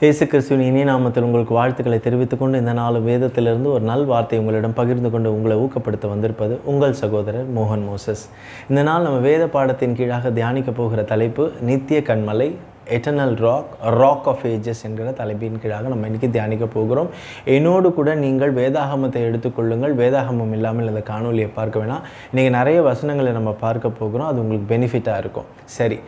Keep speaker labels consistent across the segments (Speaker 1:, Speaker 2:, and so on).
Speaker 1: இயேசு கிறிஸ்துவின் இனிய நாமத்தில் உங்களுக்கு வாழ்த்துக்களை தெரிவித்துக்கொண்டு இந்த நாள் வேதத்திலிருந்து ஒரு நல் வார்த்தை உங்களிடம் பகிர்ந்து கொண்டு உங்களை ஊக்கப்படுத்த வந்திருப்பது உங்கள் சகோதரர் மோகன் மோசஸ். இந்த நாள் நம்ம வேத பாடத்தின் கீழாக தியானிக்க போகிற தலைப்பு நித்திய கன்மலை, எட்டர்னல் ராக் ஆஃப் ஏஜஸ் என்கிற தலைப்பின் கீழாக நம்ம இன்றைக்கி தியானிக்க போகிறோம். என்னோடு கூட நீங்கள் வேதாகமத்தை எடுத்துக்கொள்ளுங்கள். வேதாகமம் இல்லாமல் இந்த காணொலியை பார்க்க வேணாம். இன்றைக்கி நிறைய வசனங்களை நம்ம பார்க்க போகிறோம். அது உங்களுக்கு பெனிஃபிட்டாக இருக்கும். சரி,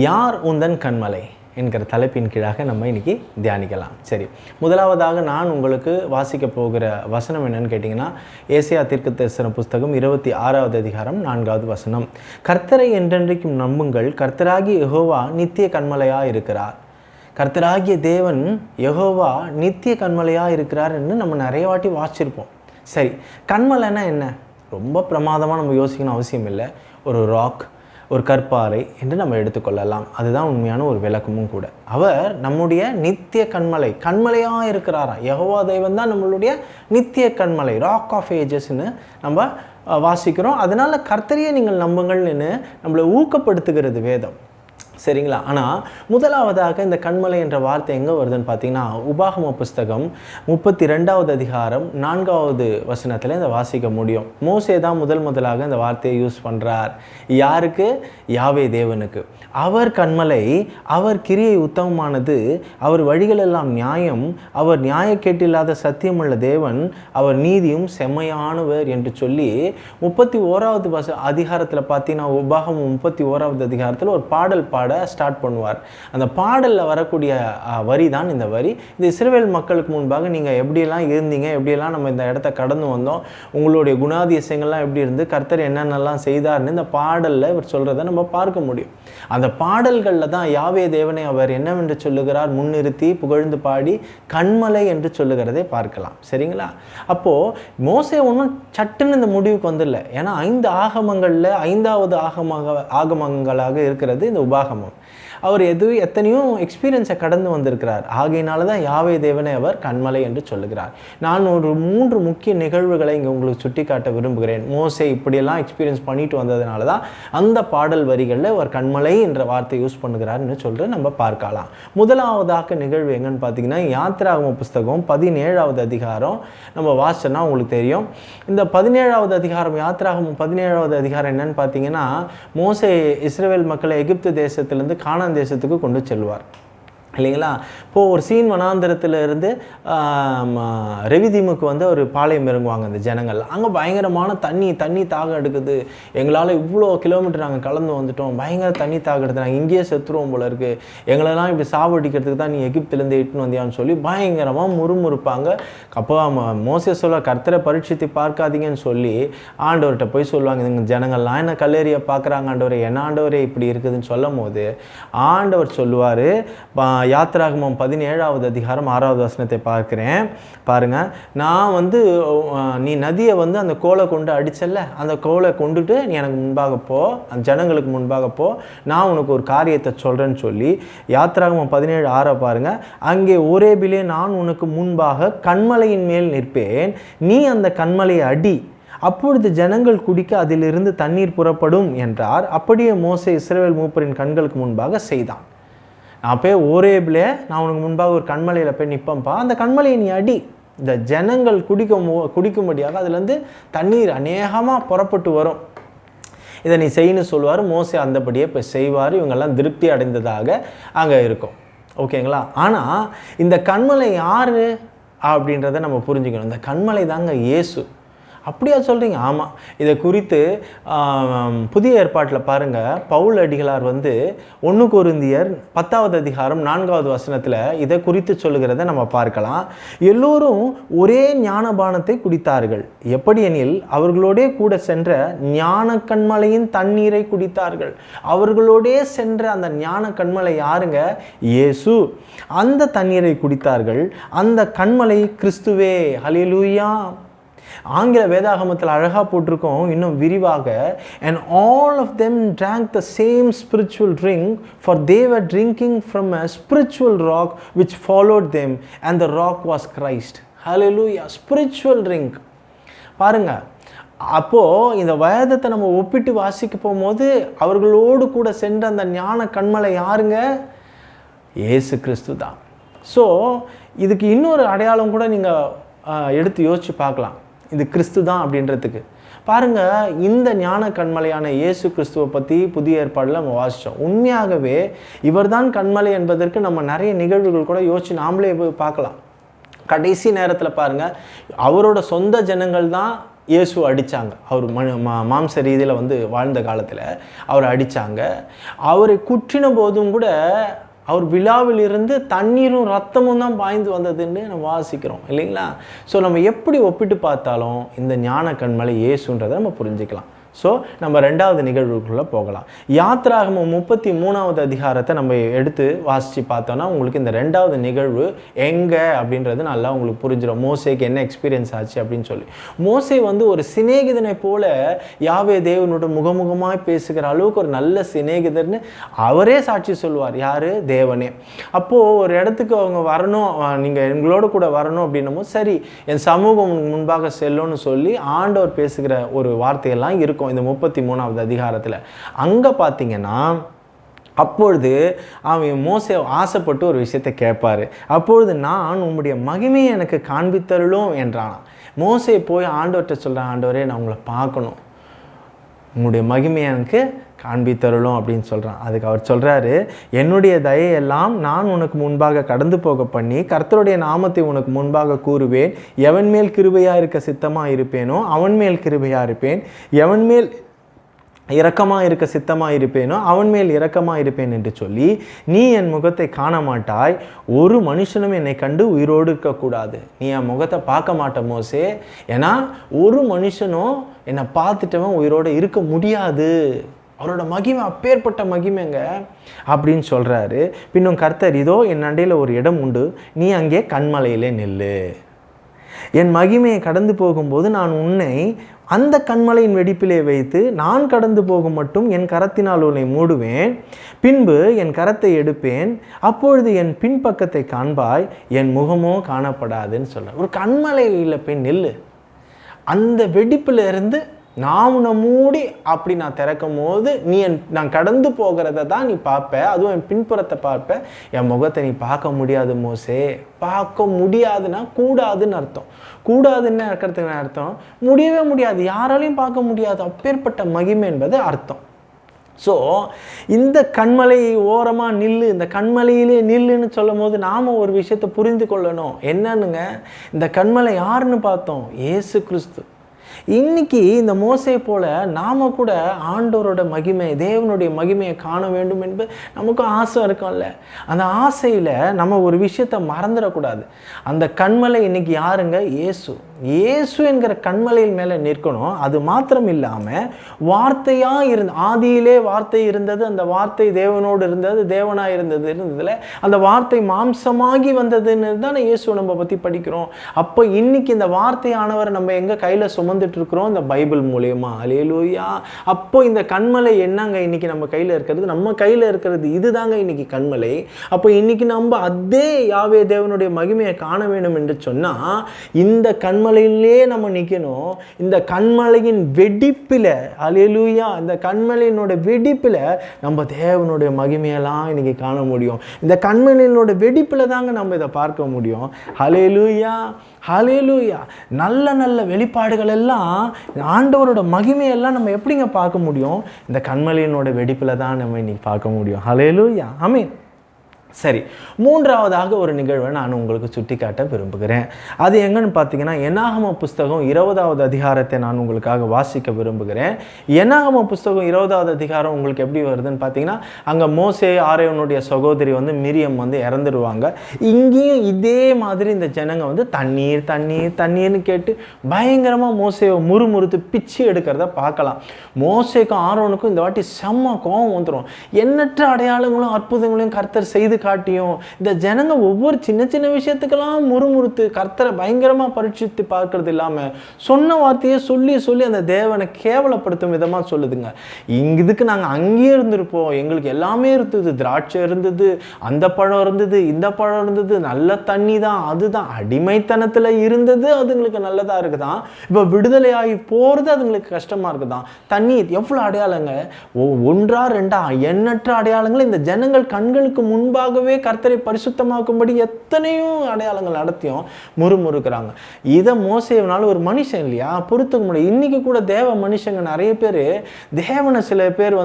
Speaker 1: யார் உந்தன் கன்மலை என்கிற தலைப்பின் கீழாக நம்ம இன்றைக்கி தியானிக்கலாம். சரி, முதலாவதாக நான் உங்களுக்கு வாசிக்க போகிற வசனம் என்னன்னு கேட்டிங்கன்னா, ஏசாயா தீர்க்கதரிசன புஸ்தகம் 26வது அதிகாரம் 4வது வசனம். கர்த்தரை என்றென்றைக்கும் நம்புங்கள், கர்த்தராகிய யெகோவா நித்திய கன்மலையாக இருக்கிறார். கர்த்தராகிய தேவன் யெகோவா நித்திய கன்மலையாக இருக்கிறார் என்று நம்ம நிறைய வாட்டி வாசிச்சிருப்போம். சரி, கன்மலைன்னா என்ன? ரொம்ப பிரமாதமாக நம்ம யோசிக்கணும் அவசியம் இல்லை. ஒரு ராக், ஒரு கற்பாறை என்று நம்ம எடுத்துக்கொள்ளலாம். அதுதான் உண்மையான ஒரு விளக்கமும் கூட. அவர் நம்முடைய நித்திய கண்மலையாக இருக்கிறாராம். யெகோவா தேவன் தான் நம்மளுடைய நித்திய கன்மலை, ராக் ஆஃப் ஏஜஸ்ன்னு நம்ம வாசிக்கிறோம். அதனால் கர்த்தரையே நீங்கள் நம்புங்கள்னு நம்மளை ஊக்கப்படுத்துகிறது வேதம். சரிங்களா? ஆனால் முதலாவதாக இந்த கன்மலை என்ற வார்த்தை எங்கே வருதுன்னு பார்த்தீங்கன்னா, உபாகம புஸ்தகம் 32வது அதிகாரம் 4வது வசனத்தில் இதை வாசிக்க முடியும். மோசே தான் முதலாக இந்த வார்த்தையை யூஸ் பண்ணுறார். யாருக்கு? யாவே தேவனுக்கு. அவர் கன்மலை, அவர் கிரியை உத்தமமானது, அவர் வழிகளெல்லாம் நியாயம், அவர் நியாயக்கேட்டில்லாத சத்தியமுள்ள தேவன், அவர் நீதியும் செம்மையானவர் என்று சொல்லி 31வது அதிகாரத்தில் பார்த்தீங்கன்னா, உபாகமம் 31வது அதிகாரத்தில் ஒரு பாடல் பாட ஸ்டார்ட் பண்ணுவார். அந்த பாடலில் வரக்கூடிய வரி தான் இந்த வரி. இந்த இஸ்ரவேல் மக்களுக்கு முன்பாக நீங்கள் எப்படியெல்லாம் இருந்தீங்க, எப்படியெல்லாம் நம்ம இந்த இடத்த கடந்து வந்தோம், உங்களுடைய குணாதிசயங்கள்லாம் எப்படி இருந்து, கர்த்தர் என்னென்னலாம் செய்தார்னு இந்த பாடலில் இவர் சொல்கிறத நம்ம பார்க்க முடியும். அந்த பாடல்களில் தான் யாவே தேவனை அவர் என்னவென்று சொல்லுகிறார், முன்னிறுத்தி புகழ்ந்து பாடி கன்மலை என்று சொல்லுகிறதை பார்க்கலாம். சரிங்களா? அப்போது மோசே ஒன்றும் சட்டுன்னு இந்த முடிவுக்கு வந்துடல. ஏன்னா 5 ஆகமங்களில் 5வது ஆகமங்களாக இருக்கிறது இந்த உபாகமம். அவர் எத்தனையோ எக்ஸ்பீரியன்ஸை கடந்து வந்திருக்கிறார். ஆகையினால தான் யாவே தேவனை அவர் கன்மலை என்று சொல்லுகிறார். நான் ஒரு 3 முக்கிய நிகழ்வுகளை இங்கே உங்களுக்கு சுட்டி காட்ட விரும்புகிறேன். மோசே இப்படியெல்லாம் எக்ஸ்பீரியன்ஸ் பண்ணிட்டு வந்ததுனால தான் அந்த பாடல் வரிகளில் அவர் கன்மலை என்ற வார்த்தை யூஸ் பண்ணுகிறார்னு சொல்லிட்டு நம்ம பார்க்கலாம். முதலாவதாக நிகழ்வு எங்கன்னு பார்த்தீங்கன்னா, யாத்திராகம புஸ்தகம் 17வது அதிகாரம் நம்ம வாசிச்சோன்னா உங்களுக்கு தெரியும். இந்த 17வது அதிகாரம், யாத்திராகமம் 17வது அதிகாரம் என்னன்னு பார்த்தீங்கன்னா, மோசே இஸ்ரவேல் மக்களை எகிப்து தேசத்திலிருந்து கானான் தேசத்துக்கு கொண்டு செல்வார் இல்லைங்களா? இப்போது ஒரு சீன் வனாந்திரத்திலிருந்து ரெவிதீமுக்கு வந்து ஒரு பாளையம் இறங்குவாங்க அந்த ஜனங்கள். அங்கே பயங்கரமான தண்ணி தாகம் எடுக்குது. எங்களால் இவ்வளோ கிலோமீட்டர் நாங்கள் கலந்து வந்துட்டோம், பயங்கர தண்ணி தாகம் எடுத்து நாங்கள் இங்கேயே செத்துருவோம் போல இருக்குது, எங்களெல்லாம் இப்படி சாவடிக்கிறதுக்கு தான் நீ எகிப்திலேருந்து இட்டுன்னு வந்தியான்னு சொல்லி பயங்கரமாக முறுமுறுப்பாங்க. அப்போ மோசே சொல்ல, கர்த்தரை பரீட்சித்து பார்க்காதீங்கன்னு சொல்லி ஆண்டவர்கிட்ட போய் சொல்லுவாங்க, இந்த ஜனங்கள்லாம் என்ன கல்லேரியை பார்க்குறாங்க ஆண்டவரே, என்ன ஆண்டவரே இப்படி இருக்குதுன்னு சொல்லும் போது ஆண்டவர் சொல்லுவார். யாத்திராகமம் 17வது அதிகாரம் 6வது வசனத்தை பார்க்குறேன் பாருங்க. நான் வந்து நீ நதியை வந்து அந்த கோலை கொண்டு அடிச்சல்ல, அந்த கோலை கொண்டுட்டு நீ எனக்கு முன்பாக போ, அந்த ஜனங்களுக்கு முன்பாக போ, நான் உனக்கு ஒரு காரியத்தை சொல்கிறேன்னு சொல்லி யாத்திராகமம் 17:6 பாருங்க. அங்கே ஓரேபிலே நான் உனக்கு முன்பாக கன்மலையின் மேல் நிற்பேன், நீ அந்த கன்மலையை அடி, அப்பொழுது ஜனங்கள் குடிக்க அதிலிருந்து தண்ணீர் புறப்படும் என்றார். அப்படியே மோசே இஸ்ரவேல் மூப்பரின் கண்களுக்கு முன்பாக செய்தான். நான் போய் ஓரேபில் நான் உனக்கு முன்பாக ஒரு கண்மலையில் போய் நிற்பேன்ப்பா, அந்த கண்மலையை நீ அடி, இந்த ஜனங்கள் குடிக்கும்படியாக அதுலேருந்து தண்ணீர் அநேகமாக புறப்பட்டு வரும், இதை நீ செய்யணும்னு சொல்லுவார். மோசே அந்தபடியே போய் செய்வார். இவங்கெல்லாம் திருப்தி அடைந்ததாக அங்கே இருக்கும். ஓகேங்களா? ஆனால் இந்த கண்மலை யார் அப்படின்றத நம்ம புரிஞ்சுக்கணும். இந்த கண்மலை தாங்க இயேசு. அப்படியா சொல்கிறீங்க? ஆமாம். இதை குறித்து புதிய ஏற்பாட்டில் பாருங்கள், பவுல் அடிகளார் வந்து 1 கொரிந்தியர் 10வது அதிகாரம் 4வது வசனத்தில் இதை குறித்து சொல்லுகிறத நம்ம பார்க்கலாம். எல்லோரும் ஒரே ஞானபானத்தை குடித்தார்கள், எப்படி எனில் அவர்களோடே கூட சென்ற ஞான கண்மலையின் தண்ணீரை குடித்தார்கள். அவர்களோடே சென்ற அந்த ஞான கண்மலை யாருங்க? இயேசு. அந்த தண்ணீரை குடித்தார்கள். அந்த கண்மலை கிறிஸ்துவே. ஹல்லேலூயா. ஆங்கில வேதாகமத்தில் அழகாக போட்டிருக்கோம் இன்னும் விரிவாக, and all of them drank the same spiritual drink, for they were drinking from a spiritual rock which followed them, and the rock was Christ. Hallelujah. Spiritual drink. பாருங்க, அப்போது இந்த வேதத்தை நம்ம ஒப்பிட்டு வாசிக்க போகும்போது அவர்களோடு கூட சென்ற அந்த ஞான கண்மலை யாருங்க? இயேசு கிறிஸ்து தான். ஸோ இதுக்கு இன்னொரு அடையாளம் கூட நீங்கள் எடுத்து யோசித்து பார்க்கலாம், இது கிறிஸ்து தான் அப்படின்றதுக்கு. பாருங்கள், இந்த ஞான கண்மலையான இயேசு கிறிஸ்துவை பற்றி புதிய ஏற்பாடில் நம்ம வாசித்தோம். உண்மையாகவே இவர் தான் கண்மலை என்பதற்கு நம்ம நிறைய நிகழ்வுகள் கூட யோசித்து நாமளே பார்க்கலாம். கடைசி நேரத்தில் பாருங்கள், அவரோட சொந்த ஜனங்கள் தான் இயேசு அடித்தாங்க. அவர் மாம்ச ரீதியில் வாழ்ந்த காலத்தில் அவரை அடித்தாங்க. அவரை குற்றின போதும் கூட அவர் விழாவில் இருந்து தண்ணீரும் ரத்தமும் தான் பாய்ந்து வந்ததுன்னு நம்ம வாசிக்கிறோம் இல்லைங்களா? ஸோ நம்ம எப்படி ஒப்பிட்டு பார்த்தாலும் இந்த ஞான கண்மலை இயேசுன்றதை நம்ம புரிஞ்சுக்கலாம். ஸோ நம்ம ரெண்டாவது நிகழ்வுக்குள்ளே போகலாம். யாத்திராகமம் 33வது அதிகாரத்தை நம்ம எடுத்து வாசித்து பார்த்தோன்னா உங்களுக்கு இந்த ரெண்டாவது நிகழ்வு எங்கே அப்படின்றது நல்லா உங்களுக்கு புரிஞ்சிடும். மோசேக்கு என்ன எக்ஸ்பீரியன்ஸ் ஆச்சு அப்படின்னு சொல்லி. மோசே ஒரு சிநேகிதனை போல யாவே தேவனோட முகமுகமாக பேசுகிற அளவுக்கு ஒரு நல்ல சிநேகிதர்னு அவரே சாட்சி சொல்லுவார். யார்? தேவனே. அப்போது ஒரு இடத்துக்கு அவங்க வரணும், நீங்கள் எங்களோட கூட வரணும் அப்படின்னமோ சரி என் சமூகம் முன்பாக செல்லும்னு சொல்லி ஆண்டவர் பேசுகிற ஒரு வார்த்தையெல்லாம் இருக்கும் இந்த 33வது அதிகாரத்தில். அங்கே பார்த்தீங்கன்னா அப்பொழுது அவன் மோசே ஆசைப்பட்டு ஒரு விஷயத்தை கேட்பார். அப்பொழுது நான் உம்முடைய மகிமையை எனக்கு காண்பித்தருளும் என்றான். மோசே போய் ஆண்டவர்கிட்ட சொல்கிறேன், ஆண்டவரே நான் உங்களை பார்க்கணும், உங்களுடைய மகிமையை எனக்கு காண்பித்தருளும் அப்படின்னு சொல்கிறான். அதுக்கு அவர் சொல்கிறாரு, என்னுடைய தயையெல்லாம் நான் உனக்கு முன்பாக கடந்து போக பண்ணி கர்த்தருடைய நாமத்தை உனக்கு முன்பாக கூறுவேன். எவன் மேல் கிருபையாக இருக்க சித்தமாக இருப்பேனோ அவன் மேல் கிருபையாக இருப்பேன், எவன் மேல் இரக்கமாக இருக்க சித்தமாக இருப்பேனோ அவன் மேல் இரக்கமாக இருப்பேன் என்று சொல்லி நீ என் முகத்தை காண மாட்டாய், ஒரு மனுஷனும் என்னை கண்டு உயிரோடு இருக்கக்கூடாது. நீ என் முகத்தை பார்க்க மாட்ட மோசே, ஏன்னா ஒரு மனுஷனும் என்னை பார்த்துட்டவன் உயிரோடு இருக்க முடியாது. அவரோட மகிமை அப்பேற்பட்ட மகிமைங்க அப்படின்னு சொல்கிறாரு. பின்னும் கர்த்தர், இதோ என் அண்டையில் ஒரு இடம் உண்டு, நீ அங்கே கண்மலையிலே நில்லு. என் மகிமையை கடந்து போகும்போது நான் உன்னை அந்த கண்மலையின் வெடிப்பிலே வைத்து நான் கடந்து போகும் மட்டும் என் கரத்தினால் உன்னை மூடுவேன். பின்பு என் கரத்தை எடுப்பேன், அப்பொழுது என் பின்பக்கத்தை காண்பாய், என் முகமோ காணப்படாதுன்னு சொல்கிறேன். ஒரு கண்மலையில் போய் நில்லு, அந்த வெடிப்பில் இருந்து நான் உன்னை மூடி அப்படி நான் திறக்கும் போது நான் கடந்து போகிறத தான் நீ பார்ப்ப, அதுவும் என் பின்புறத்தை பார்ப்ப, என் முகத்தை நீ பார்க்க முடியாது மோசே. பார்க்க முடியாதுன்னா கூடாதுன்னு அர்த்தம். கூடாதுன்னு இருக்கிறதுக்கு அர்த்தம் முடியவே முடியாது, யாராலையும் பார்க்க முடியாது, அப்பேற்பட்ட மகிமை என்பது அர்த்தம். ஸோ இந்த கண்மலை ஓரமாக நில்லு, இந்த கண்மலையிலே நில்லுன்னு சொல்லும் போது நாம் ஒரு விஷயத்தை புரிந்து கொள்ளணும். என்னன்னுங்க, இந்த கண்மலை யாருன்னு பார்த்தோம்? இயேசு கிறிஸ்து. இன்னைக்கு இந்த மோசே போல நாம கூட ஆண்டவரோட மகிமை, தேவனுடைய மகிமையை காண வேண்டும் என்பது நமக்கும் ஆசை இருக்கும்ல. அந்த ஆசையில் நம்ம ஒரு விஷயத்தை மறந்துடக்கூடாது. அந்த கண்மலை இன்னைக்கு யாருங்க? இயேசு. இயேசு என்கிற கண்மலையில் மேலே நிற்கணும். அது மாத்திரம் இல்லாமல் வார்த்தையாக ஆதியிலே வார்த்தை இருந்தது, அந்த வார்த்தை தேவனோடு இருந்தது, தேவனாக இருந்ததுல அந்த வார்த்தை மாம்சமாகி வந்ததுன்னு தான் இயேசு நம்ம பற்றி படிக்கிறோம். அப்போ இன்னைக்கு இந்த வார்த்தையானவரை நம்ம எங்கே கையில் சுமந்துட்டு இருக்கிறோம்? இந்த பைபிள் மூலமா. அல்லேலூயா. அப்போ இந்த கண்மலை என்னங்க இன்னைக்கு நம்ம கையில் இருக்கிறது? நம்ம கையில் இருக்கிறது இதுதாங்க இன்னைக்கு கண்மலை. அப்போ இன்னைக்கு நம்ம அதே யாவே தேவனுடைய மகிமையை காண வேண்டும் என்று சொன்னால் இந்த கண்மலையிலே நம்ம நிற்கணும். இந்த கண்மலையின் வெடிப்பில், அல்லேலூயா, இந்த கண்மலையினோட வெடிப்பில் நம்ம தேவனுடைய மகிமையெல்லாம் இன்னைக்கு காண முடியும். இந்த கண்மலையினோட வெடிப்பில் தாங்க நம்ம இதை பார்க்க முடியும். அல்லேலூயா, ஹல்லேலூயா. நல்ல நல்ல வெளிப்பாடுகள் எல்லாம் ஆண்டவரோட மகிமையெல்லாம் நம்ம எப்படிங்க பார்க்க முடியும்? இந்த கண்மலையினோட வெடிப்பில் தான் நம்ம இன்னைக்கு பார்க்க முடியும். ஹல்லேலூயா, ஆமென். சரி, மூன்றாவதாக ஒரு நிகழ்வை நான் உங்களுக்கு சுட்டி காட்ட விரும்புகிறேன். அது எங்கன்னு பார்த்தீங்கன்னா, என்னாகம புஸ்தகம் 20வது அதிகாரத்தை நான் உங்களுக்காக வாசிக்க விரும்புகிறேன். என்னாகம புஸ்தகம் 20வது அதிகாரம் உங்களுக்கு எப்படி வருதுன்னு பார்த்தீங்கன்னா, அங்கே மோசே ஆரோனுடைய சகோதரி மிரியம் இறந்துடுவாங்க. இங்கேயும் இதே மாதிரி இந்த ஜனங்க தண்ணீர் தண்ணீர் தண்ணீர்னு கேட்டு பயங்கரமாக மோசேவை முறுமுறுத்து பிச்சு எடுக்கிறத பார்க்கலாம். மோசேக்கும் ஆரோனுக்கும் இந்த வாட்டி செம்ம கோபம் வந்துடும். எண்ணற்ற அடையாளங்களும் அற்புதங்களையும் கர்த்தர் செய்து காட்டியும் இந்த ஜனங்க ஒவ்வொரு சின்ன சின்ன விஷயத்துக்கெல்லாம் முறுமுறுத்து கர்த்தரை பயங்கரமாக பரீட்சித்து பார்க்கறது இல்லாமல் சொன்ன வார்த்தையை சொல்லி சொல்லி அந்த தேவனை கேவலப்படுத்தும் விதமாக சொல்லுதுங்க. இதுக்கு நாங்கள் அங்கேயே இருந்திருப்போம், எங்களுக்கு எல்லாமே இருந்தது, திராட்சை இருந்தது, அந்த பழம் இருந்தது, இந்த பழம் இருந்தது, நல்ல தண்ணி தான், அதுதான் அடிமைத்தனத்தில் இருந்தது, அதுங்களுக்கு நல்லதாக இருக்குதான். இப்போ விடுதலையாகி போகிறது அதுங்களுக்கு கஷ்டமாக இருக்குதான். தண்ணி எவ்வளோ அடையாளங்க, ஒன்றா ரெண்டா எண்ணற்ற அடையாளங்கள் இந்த ஜனங்கள் கண்களுக்கு முன்பாக முன்பாகவே கர்த்தரை பரிசுத்தமாக்கும்படி எத்தனையோ அடையாளங்கள் நடத்தியும் முறுமுறுக்கிறாங்க. இதை மோசேனால ஒரு மனுஷன் இல்லையா பொறுத்துக்க முடியும். இன்னைக்கு கூட தேவ மனுஷங்க நிறைய பேர் தேவனை சில பேர்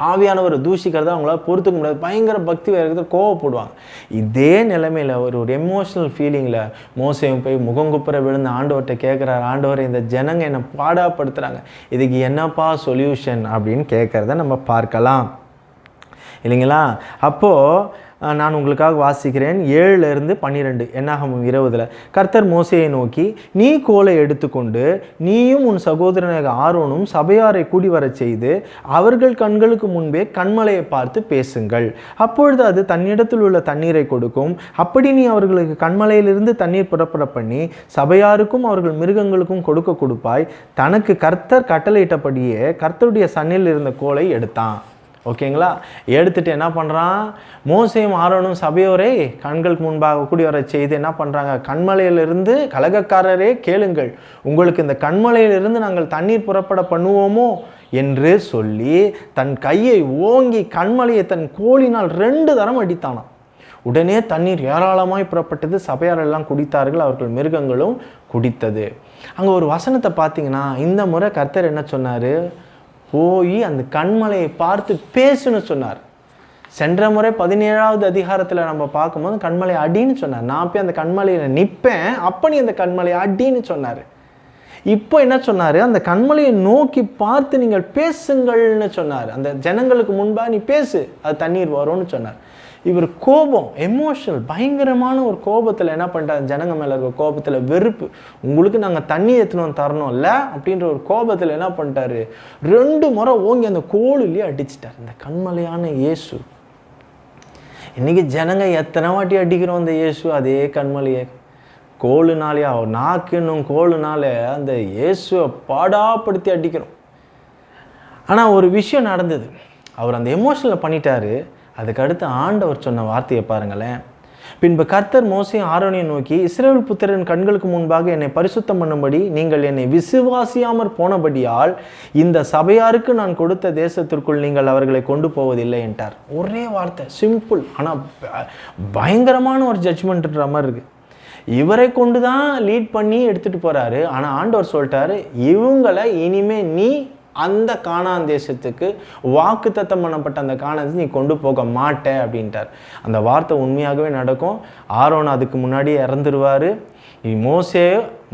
Speaker 1: ஆவியானவர் தூஷிக்கிறத அவங்களால பொறுத்துக்க முடியாது, பயங்கர பக்தி வேறு கோவப்படுவாங்க. இதே நிலைமையில் ஒரு எமோஷனல் ஃபீலிங்கில் மோசேவும் போய் முகங்குப்புற விழுந்து ஆண்டவர்கிட்ட கேட்குறாரு, ஆண்டவர் இந்த ஜனங்க என்னை பாடாப்படுத்துகிறாங்க, இதுக்கு என்னப்பா சொல்யூஷன் அப்படின்னு கேட்குறத நம்ம பார்க்கலாம் இல்லைங்களா. அப்போது நான் உங்களுக்காக வாசிக்கிறேன் 7-12 என்னாகமம் 20. கர்த்தர் மோசேயை நோக்கி, நீ கோலை எடுத்துக்கொண்டு நீயும் உன் சகோதரனாக ஆரோனும் சபையாரை கூடி வரச் செய்து அவர்கள் கண்களுக்கு முன்பே கண்மலையை பார்த்து பேசுங்கள். அப்பொழுது அது தன்னிடத்தில் உள்ள தண்ணீரை கொடுக்கும். அப்படி நீ அவர்களுக்கு கண்மலையிலிருந்து தண்ணீர் புறப்பட பண்ணி சபையாருக்கும் அவர்கள் மிருகங்களுக்கும் கொடுப்பாய். தனக்கு கர்த்தர் கட்டளையிட்டபடியே கர்த்தருடைய சன்னில் இருந்த கோலை எடுத்தான். ஓகேங்களா. எடுத்துட்டு என்ன பண்ணுறான், மோசேயும் ஆரோனும் சபையோரை கண்களுக்கு முன்பாக கூடி வர செய்து என்ன பண்ணுறாங்க, கண்மலையிலிருந்து கலகக்காரரே கேளுங்கள், உங்களுக்கு இந்த கண்மலையிலிருந்து நாங்கள் தண்ணீர் புறப்பட பண்ணுவோமோ என்று சொல்லி தன் கையை ஓங்கி கண்மலையை தன் கோலினால் 2 தரம் அடித்தானாம். உடனே தண்ணீர் ஏராளமாய் புறப்பட்டது, சபையாரெல்லாம் குடித்தார்கள், அவர்கள் மிருகங்களும் குடித்தது. அங்கே ஒரு வசனத்தை பார்த்தீங்கன்னா, இந்த முறை கர்த்தர் என்ன சொன்னார், போய் அந்த கண்மலையை பார்த்து பேசுன்னு சொன்னார். சென்ற முறை 17வது அதிகாரத்தில் நம்ம பார்க்கும்போது கண்மலை அடின்னு சொன்னார். நான் போய் அந்த கண்மலையில் நிற்பேன், அப்போ நீ அந்த கண்மலையை அடின்னு சொன்னார். இப்போ என்ன சொன்னார், அந்த கண்மலையை நோக்கி பார்த்து நீங்கள் பேசுங்கள்னு சொன்னார். அந்த ஜனங்களுக்கு முன்பாக நீ பேசு, அது தண்ணீர் வரும்னு சொன்னார். இவர் கோபம், எமோஷனல், பயங்கரமான ஒரு கோபத்தில் என்ன பண்ணிட்டார், ஜனங்க மேலே இருக்க கோபத்தில் வெறுப்பு, உங்களுக்கு நாங்கள் தண்ணி ஏற்றணும் தரணும் இல்லை அப்படின்ற ஒரு கோபத்தில் என்ன பண்ணிட்டாரு, 2 முறை ஓங்கி அந்த கோலிலேயே அடிச்சிட்டார் இந்த கண்மலையான இயேசு. இன்னைக்கு ஜனங்க எத்தனை வாட்டி அடிக்கிறோம் அந்த இயேசு, அதே கண்மலையை கோலுனாலேயா நாக்குன்னும் கோலுனாலே அந்த இயேசுவை பாடாப்படுத்தி அடிக்கிறோம். ஆனால் ஒரு விஷயம் நடந்தது, அவர் அந்த எமோஷனில் பண்ணிட்டாரு. அதுக்கு அடுத்து ஆண்டவர் சொன்ன வார்த்தையை பாருங்களேன். பின்பு கர்த்தர் மோசேயும் ஆரோனையும் நோக்கி, இஸ்ரவேல் புத்திரரின் கண்களுக்கு முன்பாக என்னை பரிசுத்தம் பண்ணும்படி நீங்கள் என்னை விசுவாசியாமற் போனபடியால் இந்த சபையாருக்கு நான் கொடுத்த தேசத்திற்குள் நீங்கள் அவர்களை கொண்டு போவதில்லை என்றார். ஒரே வார்த்தை, சிம்பிள், ஆனால் பயங்கரமான ஒரு ஜட்ஜ்மெண்ட்ன்ற மாதிரி இருக்குது. இவரை கொண்டு தான் லீட் பண்ணி எடுத்துகிட்டு போகிறாரு. ஆனால் ஆண்டவர் சொல்லிட்டாரு, இவங்களை இனிமே நீ அந்த கானான் தேசத்துக்கு வாக்குத்தத்தம் பண்ணப்பட்ட அந்த கானான் நீ கொண்டு போக மாட்டே அப்படின்ட்டார். அந்த வார்த்தை உண்மையாகவே நடக்கும். ஆரோன் அதுக்கு முன்னாடியே இறந்துருவார். மோசே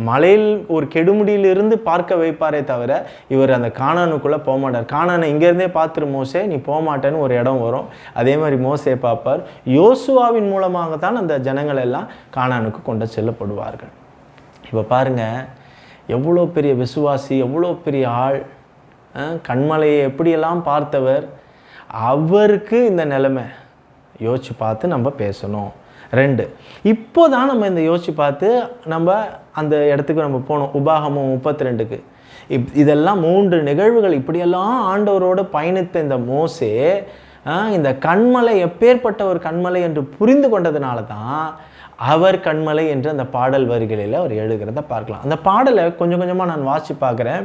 Speaker 1: மலையில் ஒரு கெடுமுடியிலிருந்து பார்க்க வைப்பாரே தவிர இவர் அந்த கானானுக்குள்ளே போக மாட்டார். கானானை இங்கேருந்தே பார்த்துரு மோசே, நீ போக மாட்டேன்னு ஒரு இடம் வரும். அதே மாதிரி மோசே பார்ப்பார். யோசுவாவின் மூலமாகத்தான் அந்த ஜனங்கள் எல்லாம் கானானுக்கு கொண்டு செல்லப்படுவார்கள். இப்போ பாருங்கள், எவ்வளோ பெரிய விசுவாசி, எவ்வளோ பெரிய ஆள், கண்மலையை எப்படியெல்லாம் பார்த்தவர், அவருக்கு இந்த நிலைமை யோசித்து பார்த்து நம்ம பேசணும். 2, இப்போ தான் நம்ம இந்த யோசித்து பார்த்து நம்ம அந்த இடத்துக்கு நம்ம போனோம். உபாகமம் 32க்கு இதெல்லாம் 3 நிகழ்வுகள். இப்படியெல்லாம் ஆண்டவரோடு பயணித்த இந்த மோசே இந்த கண்மலை எப்பேற்பட்ட ஒரு கண்மலை என்று புரிந்து கொண்டதுனால தான் அவர் கண்மலை என்று அந்த பாடல் வரிகளில் அவர் எழுதுகிறத பார்க்கலாம். அந்த பாடலை கொஞ்சம் கொஞ்சமாக நான் வாசி பார்க்குறேன்.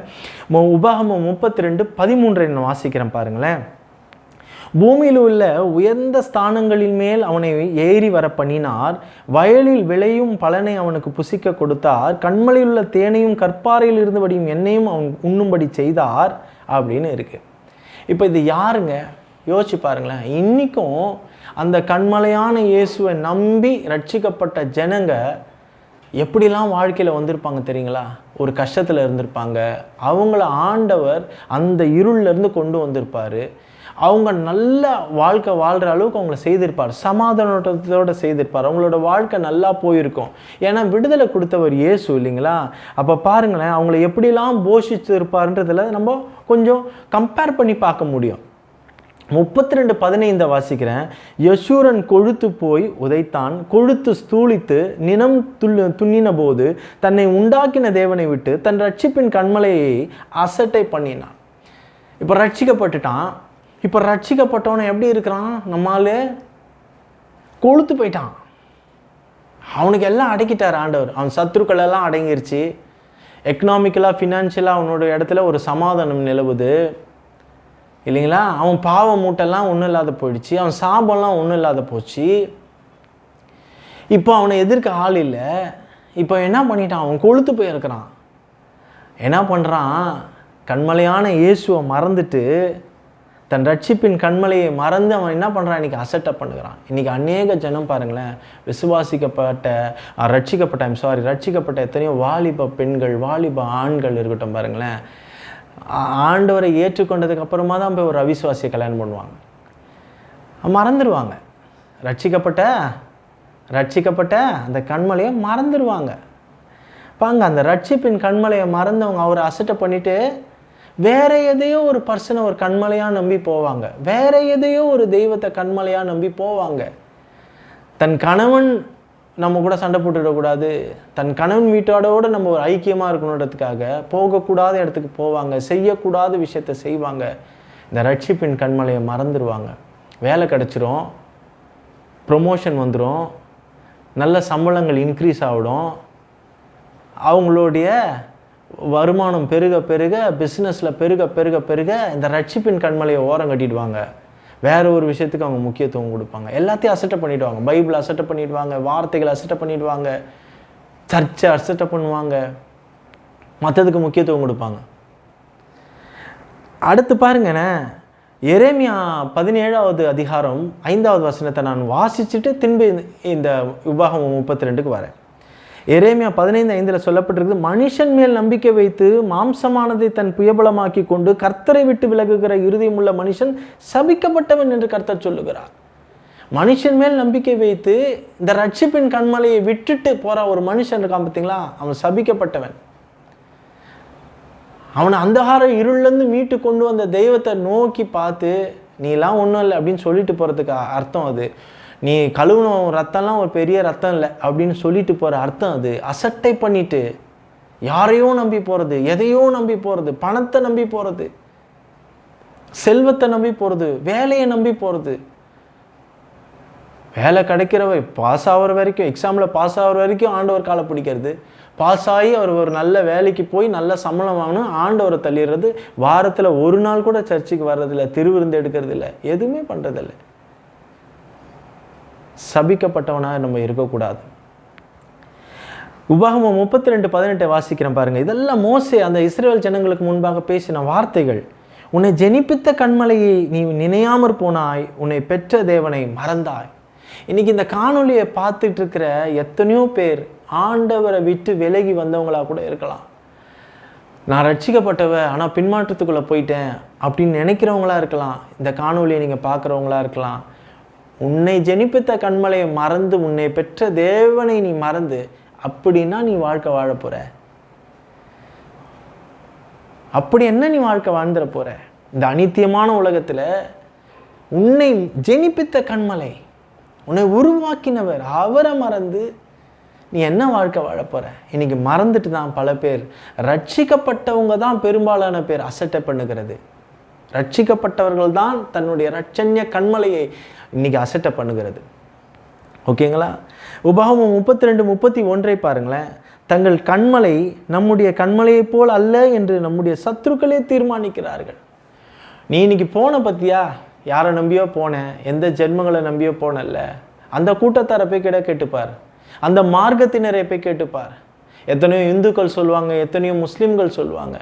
Speaker 1: உபாகமம் 32:13 நான் வாசிக்கிறேன் பாருங்களேன். பூமியில் உள்ள உயர்ந்த ஸ்தானங்களின் மேல் அவனை ஏறி வர பண்ணினார், வயலில் விளையும் பலனை அவனுக்கு புசிக்க கொடுத்தார், கண்மலையில் உள்ள தேனையும் கற்பாறையில் இருந்தபடியும் எண்ணெயும் அவன் உண்ணும்படி செய்தார் அப்படின்னு இருக்குது. இப்போ இது யாருங்க யோசிச்சு பாருங்களேன். இன்றைக்கும் அந்த கண்மலையான இயேசுவை நம்பி ரட்சிக்கப்பட்ட ஜனங்க எப்படிலாம் வாழ்க்கையில் வந்திருப்பாங்க தெரியுங்களா? ஒரு கஷ்டத்தில் இருந்திருப்பாங்க. அவங்கள ஆண்டவர் அந்த இருளிலேருந்து கொண்டு வந்திருப்பார். அவங்க நல்ல வாழ்க்கை வாழ்கிற அளவுக்கு அவங்கள செய்திருப்பார், சமாதானத்தோடு செய்திருப்பார். அவங்களோட வாழ்க்கை நல்லா போயிருக்கும். ஏன்னா விடுதலை கொடுத்தவர் இயேசு இல்லைங்களா? அப்போ பாருங்களேன், அவங்கள எப்படிலாம் போஷிச்சு இருப்பார்ன்றதில் நம்ம கொஞ்சம் கம்பேர் பண்ணி பார்க்க முடியும். 32:15 வாசிக்கிறேன். யசூரன் கொழுத்து போய் உதைத்தான், கொழுத்து ஸ்தூளித்து நினம் துண்ணின போது தன்னை உண்டாக்கின தேவனை விட்டு தன் ரட்சிப்பின் கண்மலையை அசட்டை பண்ணினான். இப்போ ரட்சிக்கப்பட்டுட்டான். இப்போ ரட்சிக்கப்பட்டவனை எப்படி இருக்கிறான்? நம்மால் கொழுத்து போயிட்டான். அவனுக்கு எல்லாம் அடக்கிட்டார் ஆண்டவர். அவன் சத்துருக்கள் எல்லாம் அடங்கிருச்சு. எக்கனாமிக்கலாக ஃபினான்ஷியலாக அவனோட இடத்துல ஒரு சமாதானம் நிலவுது. இல்லைங்களா? அவன் பாவ மூட்டெல்லாம் ஒன்றும் இல்லாத போயிடுச்சு, அவன் சாபம்லாம் ஒன்றும் இல்லாத போச்சு. இப்போ அவனை எதிர்க்க ஆள் இல்லை. இப்போ என்ன பண்ணிட்டான்? அவன் கொழுத்து போயிருக்கிறான். என்ன பண்ணுறான்? கண்மலையான இயேசுவை மறந்துட்டு, தன் ரட்சிப்பின் கண்மலையை மறந்து அவன் என்ன பண்ணுறான்? இன்றைக்கி அசட்டப் பண்ணுகிறான். இன்றைக்கி அநேக ஜனம் பாருங்களேன், ரட்சிக்கப்பட்ட எத்தனையோ வாலிப பெண்கள், வாலிப ஆண்கள் இருக்கட்டும் பாருங்களேன், ஆண்டவரை ஏற்றுக்கொண்டதுக்கு அப்புறமா தான் போய் ஒரு அவிசுவாசியை கல்யாணம் பண்ணுவாங்க. மறந்துடுவாங்க. ரட்சிக்கப்பட்ட அந்த கண்மலையை மறந்துடுவாங்க. பாங்க, அந்த ரட்சிப்பின் கண்மலையை மறந்தவங்க அவரை அசட்டை பண்ணிவிட்டு வேற எதையோ ஒரு பர்சனை ஒரு கண்மலையாக நம்பி போவாங்க. வேற எதையோ ஒரு தெய்வத்தை கண்மலையாக நம்பி போவாங்க. தன் கணவன் நம்ம கூட சண்டை போட்டுவிடக்கூடாது, தன் கணவன் வீட்டோட நம்ம ஒரு ஐக்கியமாக இருக்கணுன்றதுக்காக போகக்கூடாத இடத்துக்கு போவாங்க, செய்யக்கூடாத விஷயத்த செய்வாங்க. இந்த ரட்சிப்பின் கண்மலையை மறந்துடுவாங்க. வேலை கிடச்சிரும், ப்ரொமோஷன் வந்துடும், நல்ல சம்பளங்கள் இன்க்ரீஸ் ஆகிடும், அவங்களுடைய வருமானம் பெருக பெருக, பிஸ்னஸில் பெருக இந்த ரட்சிப்பின் கண்மலையை ஓரம் கட்டிடுவாங்க. வேறு ஒரு விஷயத்துக்கு அவங்க முக்கியத்துவம் கொடுப்பாங்க. எல்லாத்தையும் அசட்டை பண்ணிவிடுவாங்க. பைபிளை அசட்டை பண்ணிவிடுவாங்க, வார்த்தைகளை அசட்டை பண்ணிவிடுவாங்க, சர்ச்சை அசட்டை பண்ணுவாங்க, மற்றதுக்கு முக்கியத்துவம் கொடுப்பாங்க. அடுத்து பாருங்கண்ணே, எரேமியா 17வது அதிகாரம் 5வது வசனத்தை நான் வாசிச்சுட்டு திரும்பி இந்த உபாகமம் 32க்கு வரேன். எரேமியா 15:5 சொல்லப்பட்டிருக்கு, மனுஷன் மேல் நம்பிக்கை வைத்து மாம்சமானதை தன் புயபலமாக்கி கொண்டு கர்த்தரை விட்டு விலகுகிற இருதயமுள்ள மனுஷன் சபிக்கப்பட்டவன் என்று கர்த்தர் சொல்லுகிறார். மனுஷன் மேல் நம்பிக்கை வைத்து இந்த ரட்சிப்பின் கண்மலையை விட்டுட்டு போற ஒரு மனுஷன் இருக்கான் பார்த்தீங்களா, அவன் சபிக்கப்பட்டவன். அவனை அந்தகார இருளிலிருந்து மீட்டு கொண்டு வந்த தெய்வத்தை நோக்கி பார்த்து நீலாம் ஒன்றும் இல்லை அப்படின்னு சொல்லிட்டு போகிறதுக்கு அர்த்தம் அது. நீ கழுவுன ரத்தம்லாம் ஒரு பெரிய ரத்தம் இல்லை அப்படின்னு சொல்லிட்டு போகிற அர்த்தம் அது. அசட்டை பண்ணிட்டு யாரையோ நம்பி போகிறது, எதையோ நம்பி போகிறது, பணத்தை நம்பி போகிறது, செல்வத்தை நம்பி போகிறது, வேலையை நம்பி போகிறது. வேலை கிடைக்கிறவ பாஸ் ஆகிற வரைக்கும், எக்ஸாமில் பாஸ் ஆகிற வரைக்கும் ஆண்டவர் காலை பிடிக்கிறது, பாஸ் ஆகி அவர் ஒரு நல்ல வேலைக்கு போய் நல்ல சம்பளம் வாங்கணும், ஆண்டவரை தள்ளிடுறது, வாரத்தில் ஒரு நாள் கூட சர்ச்சுக்கு வர்றதில்லை, திருவிருந்து எடுக்கிறது இல்லை, எதுவுமே பண்ணுறதில்லை. சபிக்கப்பட்டவனாக நம்ம இருக்கக்கூடாது. உபாகமம் 32:18 வாசிக்கிறேன் பாருங்கள். இதெல்லாம் மோசே அந்த இஸ்ரவேல் ஜனங்களுக்கு முன்பாக பேசின வார்த்தைகள். உன்னை ஜெனிப்பித்த கண்மலையை நீ நினையாமற் போனாய், உன்னை பெற்ற தேவனை மறந்தாய். இன்னைக்கு இந்த காணொலியை பார்த்துட்டு இருக்கிற எத்தனையோ பேர் ஆண்டவரை விட்டு விலகி வந்தவங்களா கூட இருக்கலாம். நான் ரட்சிக்கப்பட்டவ ஆனால் பின்மாற்றத்துக்குள்ளே போயிட்டேன் அப்படின்னு நினைக்கிறவங்களா இருக்கலாம். இந்த காணொலியை நீங்கள் பார்க்குறவங்களா இருக்கலாம். உன்னை ஜெனிப்பித்த கண்மலையை மறந்து, உன்னை பெற்ற தேவனை நீ மறந்து, அப்படின்னா நீ வாழ்க்கை வாழ போற? அப்படி என்ன நீ வாழ்க்கை வாழ்ந்துட போற? இந்த அநித்தியமான உலகத்தில் உன்னை ஜெனிப்பித்த கண்மலை, உன்னை உருவாக்கினவர், அவரை மறந்து நீ என்ன வாழ்க்கை வாழ போற? இன்னைக்கு மறந்துட்டு தான் பல பேர், ரட்சிக்கப்பட்டவங்க தான் பெரும்பாலான பேர் அசட்டை பண்ணுகிறது. ரட்சிக்கப்பட்டவர்கள் தான் தன்னுடைய ரட்சண்ய கண்மலையை இன்னைக்கு அசட்டை பண்ணுகிறது. ஓகேங்களா? உபாகமம் 32:31 பாருங்களேன். தங்கள் கண்மலை நம்முடைய கண்மலையை போல் அல்ல என்று நம்முடைய சத்துருக்களே தீர்மானிக்கிறார்கள். நீ இன்னைக்கு போன பத்தியா, யாரை நம்பியோ போனேன், எந்த ஜென்மங்களை நம்பியோ போனல்ல, அந்த கூட்டத்தாரை போய் கேட்டுப்பார், அந்த மார்க்கத்தினரை போய் கேட்டுப்பார். எத்தனையோ இந்துக்கள் சொல்லுவாங்க, எத்தனையோ முஸ்லீம்கள் சொல்லுவாங்க,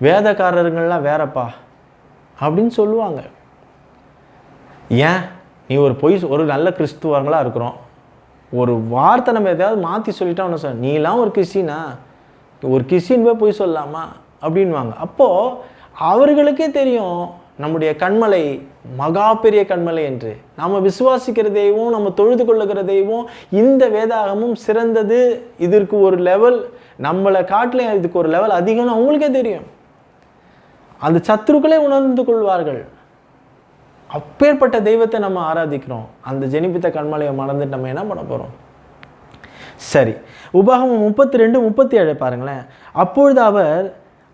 Speaker 1: வேதக்காரர்கள்லாம் வேறப்பா அப்படின்னு சொல்லுவாங்க. ஏன் நீ ஒரு நல்ல கிறிஸ்துவர்களாக இருக்கிறோம், ஒரு வார்த்தை நம்ம எதாவது மாற்றி சொல்லிட்டா ஒன்று சார், நீலாம் ஒரு கிறிஸ்டினா, ஒரு கிறிஸ்டின் போய் சொல்லலாமா அப்படின்வாங்க. அப்போது அவர்களுக்கே தெரியும் நம்முடைய கண்மலை மகா பெரிய கண்மலை என்று. நாம் விசுவாசிக்கிறதையும் நம்ம தொழுது கொள்ளுகிறதையும் இந்த வேதாகமும் சிறந்தது, இதற்கு ஒரு லெவல், நம்மளை காட்டில இதுக்கு ஒரு லெவல் அதிகம்னு அவங்களுக்கே தெரியும். அந்த சத்துருக்களே உணர்ந்து கொள்வார்கள். அப்பேற்பட்ட தெய்வத்தை நம்ம ஆராதிக்கிறோம். அந்த ஜெனிப்பித்த கண்மலையை மறந்துட்டு நம்ம என்ன பண்ண போகிறோம்? சரி, உபாகமம் 32:37 பாருங்களேன். அப்பொழுது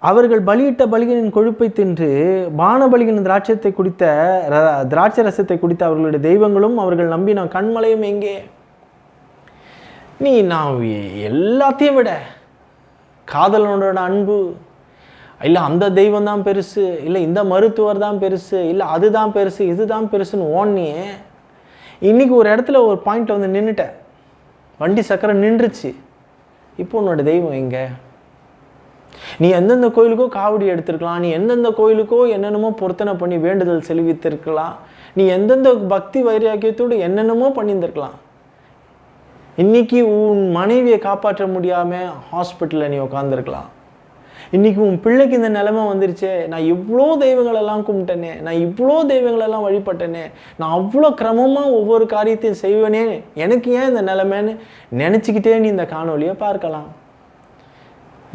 Speaker 1: அவர்கள் பலியிட்ட பலிகளின் கொழுப்பை தின்று பானபலிகளின் திராட்சை ரசத்தை குடித்த அவர்களுடைய தெய்வங்களும் அவர்கள் நம்பின கண்மலையும் எங்கே? நான் எல்லாத்தையும் விட காதலனோட அன்பு, இல்லை அந்த தெய்வம் தான் பெருசு, இல்லை இந்த மருத்துவர் தான் பெருசு, இல்லை அதுதான் பெருசு, இதுதான் பெருசுன்னு ஓடனியே இன்றைக்கி ஒரு இடத்துல ஒரு பாயிண்ட்டில் வந்து நின்றுட்டேன், வண்டி சக்கரை நின்றுச்சு. இப்போ உன்னோட தெய்வம் எங்கே? நீ எந்தெந்த கோயிலுக்கோ காவடி எடுத்திருக்கலாம், நீ எந்தெந்த கோயிலுக்கோ என்னென்னமோ பொருத்தனை பண்ணி வேண்டுதல் செலுத்திருக்கலாம், நீ எந்தெந்த பக்தி வைராக்கியத்தோடு என்னென்னமோ பண்ணியிருந்திருக்கலாம். இன்றைக்கி உன் மனைவியை காப்பாற்ற முடியாமல் ஹாஸ்பிட்டலில் நீ உட்காந்துருக்கலாம். இன்றைக்கி உன் பிள்ளைக்கு இந்த நிலைமை வந்துருச்சே, நான் இவ்வளோ தெய்வங்களெல்லாம் கும்பிட்டேனே, நான் இவ்வளோ தெய்வங்களெல்லாம் வழிபட்டேனே, நான் அவ்வளோ கிரமமாக ஒவ்வொரு காரியத்தையும் செய்வேனே, எனக்கு ஏன் இந்த நிலைமைன்னு நினச்சிக்கிட்டே நீ இந்த காணொலியை பார்க்கலாம்.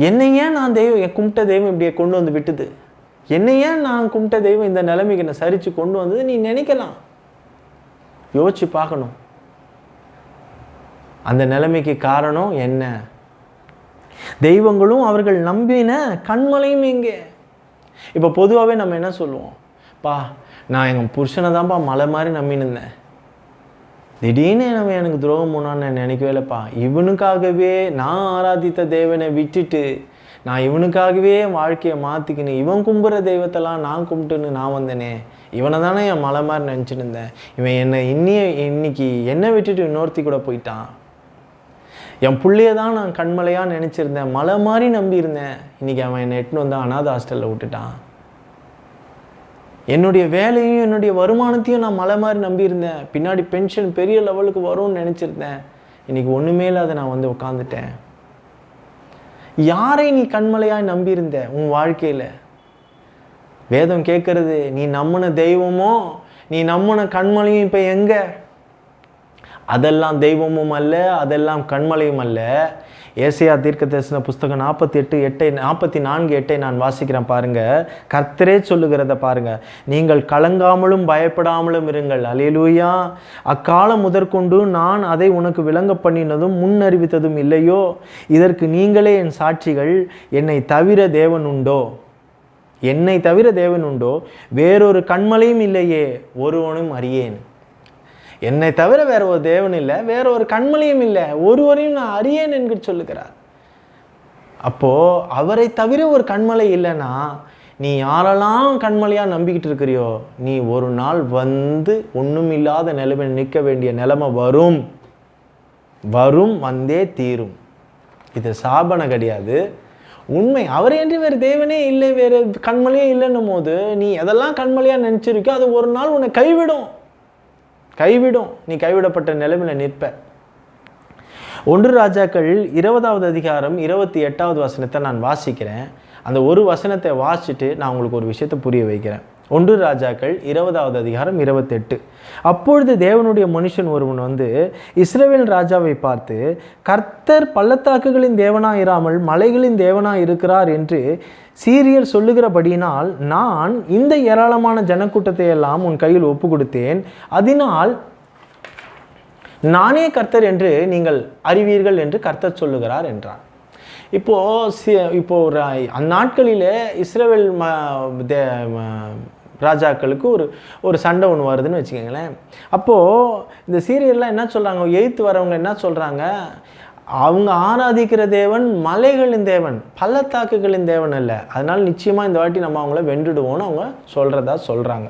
Speaker 1: என்னை ஏன் நான் தெய்வம் கும்பிட்ட தெய்வம் இப்படியே கொண்டு வந்து விட்டுது, என்னை ஏன் நான் கும்பிட்ட தெய்வம் இந்த நிலைமைக்கு என்னை சரித்து கொண்டு வந்தது நீ நினைக்கலாம். யோசிச்சு பார்க்கணும், அந்த நிலைமைக்கு காரணம் என்ன? தெய்வங்களும் அவர்கள் நம்பின கண்மலையும் எங்கே? இப்போ பொதுவாகவே நம்ம என்ன சொல்லுவோம், பா நான் எங்கள் புருஷனை தான்ப்பா மலை மாதிரி நம்பினுந்தேன், திடீர்னு எனக்கு துரோகம் போனான்னு நான் நினைக்கவே இல்லைப்பா, இவனுக்காகவே நான் ஆராதித்த தேவனை விட்டுட்டு நான் இவனுக்காகவே என் வாழ்க்கையை மாற்றிக்கின்னு இவன் கும்புற தெய்வத்தெல்லாம் நான் கும்பிட்டுன்னு நான் வந்தேனே, இவனை தானே என் மலை மாதிரி நினச்சிட்டு இருந்தேன், இவன் என்னை இன்னைக்கு என்னை விட்டுட்டு இன்னொருத்தி கூட போயிட்டான், என் பிள்ளைய தான் நான் கண்மலையாக நினச்சிருந்தேன், மலை மாதிரி நம்பியிருந்தேன், இன்றைக்கி அவன் என்னை எட்டுன்னு வந்து அனாதை ஹாஸ்டலில் விட்டுட்டான், என்னுடைய வேலையும் என்னுடைய வருமானத்தையும் நான் மலை மாதிரி நம்பியிருந்தேன், பின்னாடி பென்ஷன் பெரிய லெவலுக்கு வரும்னு நினச்சிருந்தேன், இன்றைக்கி ஒன்றுமே இல்லாத நான் வந்து உட்காந்துட்டேன். யாரை நீ கண்மலையாக நம்பியிருந்த உன் வாழ்க்கையில்? வேதம் கேட்குறது, நீ நம்பின தெய்வமோ நீ நம்பின கண்மலையும் இப்போ எங்கே? அதெல்லாம் தெய்வமும் அல்ல, அதெல்லாம் கண்மலையும் அல்ல. ஏசாயா தீர்க்கதரிசன புஸ்தகம் 44:8 நான் வாசிக்கிறேன் பாருங்க. கர்த்தரே சொல்லுகிறத பாருங்க. நீங்கள் கலங்காமலும் பயப்படாமலும் இருங்கள். அல்லேலூயா. அக்காலம் முதற்கொண்டு நான் அதை உனக்கு விளங்க பண்ணினதும் முன்னறிவித்ததும் இல்லையோ? இதற்கு நீங்களே என் சாட்சிகள். என்னை தவிர தேவன் உண்டோ? என்னை தவிர தேவன் உண்டோ? வேறொரு கண்மலையும் இல்லையே, ஒருவனும் அறியேன். என்னை தவிர வேற ஒரு தேவன் இல்லை, வேற ஒரு கண்மலையும் இல்லை, ஒருவரையும் நான் அறியேன் என்று சொல்லுகிறார். அப்போ அவரை தவிர ஒரு கண்மலை இல்லைன்னா நீ யாரெல்லாம் கண்மலையாக நம்பிக்கிட்டு இருக்கிறியோ, நீ ஒரு நாள் வந்து ஒன்றும் இல்லாத நிலைமை நிற்க வேண்டிய நிலைமை வரும், வந்தே தீரும். இது சாபனை கிடையாது, உண்மை. அவரை என்று வேறு தேவனே இல்லை, வேறு கண்மலையே இல்லைன்னும் போது நீ எதெல்லாம் கண்மலையாக நினச்சிருக்கோ அது ஒரு நாள் உன்னை கைவிடும். நீ கைவிடப்பட்ட நிலைமையில் நிற்ப. 1 ராஜாக்கள் 20வது அதிகாரம் 28வது வசனத்தை நான் வாசிக்கிறேன். அந்த ஒரு வசனத்தை வாசிச்சுட்டு நான் உங்களுக்கு ஒரு விஷயத்தை புரிய வைக்கிறேன். 1 ராஜாக்கள் 20வது அதிகாரம் 28. அப்பொழுது தேவனுடைய மனுஷன் ஒருவன் வந்து இஸ்ரவேல் ராஜாவை பார்த்து, கர்த்தர் பள்ளத்தாக்குகளின் தேவனாய் இராமல் மலைகளின் நாய் இருக்கிறார் என்று சீரியர் சொல்லுகிறபடியினால் நான் இந்த ஏராளமான ஜனக்கூட்டத்தை எல்லாம் உன் கையில் ஒப்பு கொடுத்தேன், அதனால் நானே கர்த்தர் என்று நீங்கள் அறிவீர்கள் என்று கர்த்தர் சொல்லுகிறார் என்றார். இப்போ அந்நாட்களிலே இஸ்ரவேல் ராஜாக்களுக்கு ஒரு சண்டை ஒன்று வருதுன்னு வச்சுக்கோங்களேன். அப்போது இந்த சீரியல்லாம் என்ன சொல்கிறாங்க, எய்த்து வரவங்க என்ன சொல்கிறாங்க, அவங்க ஆராதிக்கிற தேவன் மலைகளின் தேவன், பள்ளத்தாக்குகளின் தேவன் அல்ல, அதனால் நிச்சயமாக இந்த வாட்டி நம்ம அவங்கள வென்றுடுவோன்னு அவங்க சொல்கிறாங்க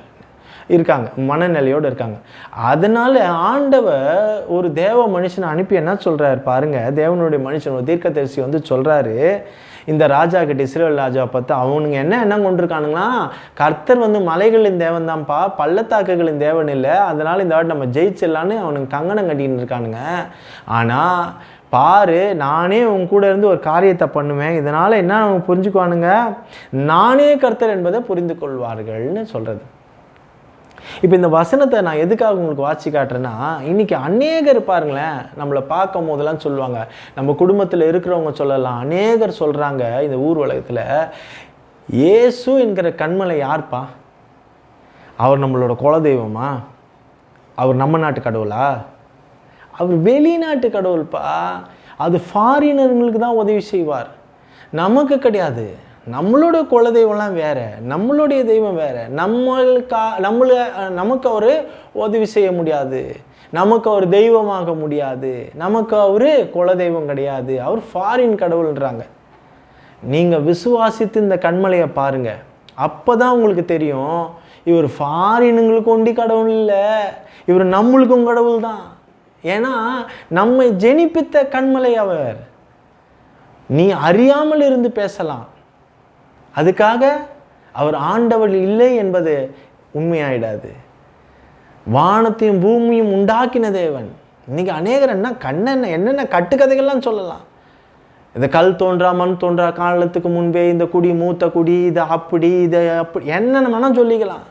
Speaker 1: இருக்காங்க, மனநிலையோடு இருக்காங்க. அதனால் ஆண்டவர் ஒரு தேவ மனுஷனை அனுப்பி என்ன சொல்கிறார் பாருங்க. தேவனுடைய மனுஷன் ஒரு தீர்க்கதரிசி வந்து சொல்கிறாரு இந்த ராஜா கிட்ட, இஸ்ரவேல் ராஜாவை பார்த்து, அவனுங்க என்ன கொண்டிருக்கானுங்களா, கர்த்தர் வந்து மலைகளின் தேவன் தான்ப்பா, பள்ளத்தாக்குகளின் தேவன் இல்லை, அதனால் இந்த வாட்டி நம்ம ஜெயிச்சிடலான்னு அவனுக்கு கங்கணம் கட்டின்னு இருக்கானுங்க. ஆனால் பாரு, நானே உன் கூட இருந்து ஒரு காரியத்தை பண்ணுவேன், இதனால் என்ன அவங்க புரிஞ்சுக்குவானுங்க, நானே கர்த்தர் என்பதை புரிந்து கொள்வார்கள்னு சொல்கிறது. இப்போ இந்த வசனத்தை நான் எதுக்காக உங்களுக்கு வாட்சி காட்டுறேன்னா, இன்றைக்கி அநேகர் பாருங்களேன், நம்மளை பார்க்கும் போதெல்லாம் சொல்லுவாங்க, நம்ம குடும்பத்தில் இருக்கிறவங்க சொல்லலாம், அநேகர் சொல்கிறாங்க இந்த ஊர் உலகத்தில், இயேசு என்கிற கண்மலை யார்ப்பா, அவர் நம்மளோட குலதெய்வமா, அவர் நம்ம நாட்டு கடவுளா, அவர் வெளிநாட்டு கடவுள்ப்பா, அது ஃபாரினர்களுக்கு தான் உதவி செய்வார், நமக்கு கிடையாது. நம்மளோட குலதெய்வம்லாம் வேறு, நம்மளுடைய தெய்வம் வேறு, நமக்கு அவர் உதவி செய்ய முடியாது, நமக்கு அவர் தெய்வமாக முடியாது, நமக்கு அவர் குலதெய்வம் கிடையாது, அவர் ஃபாரின் கடவுள்ன்றாங்க. நீங்கள் விசுவாசித்து இந்த கண்மலையை பாருங்கள். அப்போ தான் உங்களுக்கு தெரியும், இவர் ஃபாரினுங்களுக்கு ஒண்டி கடவுள் இல்லை, இவர் நம்மளுக்கும் கடவுள் தான். ஏன்னா நம்மை ஜெனிப்பித்த கண்மலை அவர். நீ அறியாமல் இருந்து பேசலாம், அதுக்காக அவர் ஆண்டவர் இல்லை என்பது உண்மையாயிடாது. வானத்தையும் பூமியும் உண்டாக்கின தேவன். இன்னைக்கு அநேகர் என்னென்ன கட்டுக்கதைகள்லாம் சொல்லலாம். இந்த கல் தோன்றா மண் தோன்றா காலத்துக்கு முன்பே இந்த குடி மூத்த குடி, இதை அப்படி இதை அப்படி என்னென்ன வேணால் சொல்லிக்கலாம்.